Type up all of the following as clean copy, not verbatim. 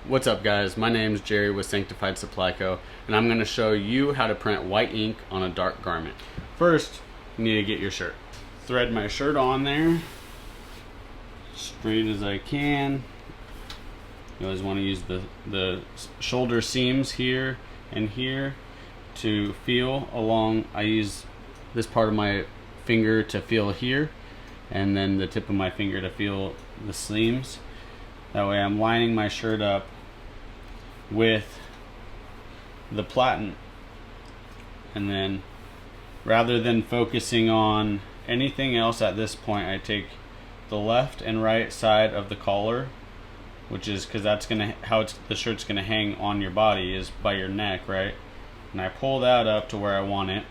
What's up guys, my name is Jerry with Sanctified Supply Co. and I'm going to show you how to print white ink on a dark garment. First, you need to get your shirt. Thread my shirt on there, straight as I can. You always want to use the shoulder seams here and here to feel along. I use this part of my finger to feel here, and then the tip of my finger to feel the seams. That way I'm lining my shirt up with the platen, and then rather than focusing on anything else at this point, I take the left and right side of the collar, which is because that's gonna the shirt's gonna hang on your body is by your neck, right? And I pull that up to where I want it,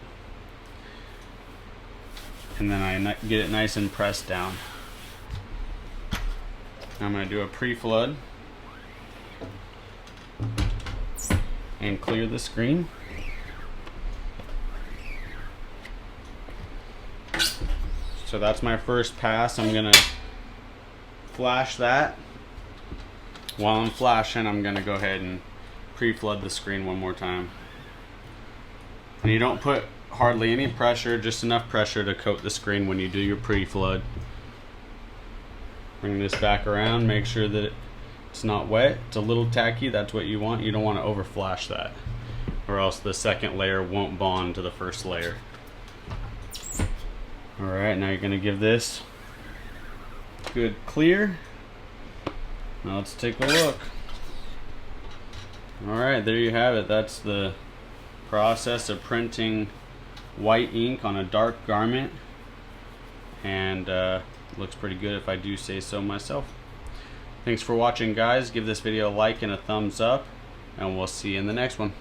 and then I get it nice and pressed down. I'm going to do a pre-flood and clear the screen. So that's my first pass. I'm going to flash that. While I'm flashing, I'm going to go ahead and pre-flood the screen one more time. And you don't put hardly any pressure, just enough pressure to coat the screen when you do your pre-flood. Bring this back around, make sure that it's not wet. It's a little tacky, that's what you want. You don't want to over flash that, or else the second layer won't bond to the first layer. Alright, now you're going to give this good clear. Now let's take a look. Alright, there you have it. That's the process of printing white ink on a dark garment, and looks pretty good if I do say so myself. Thanks for watching guys. Give this video a like and a thumbs up, and we'll see you in the next one.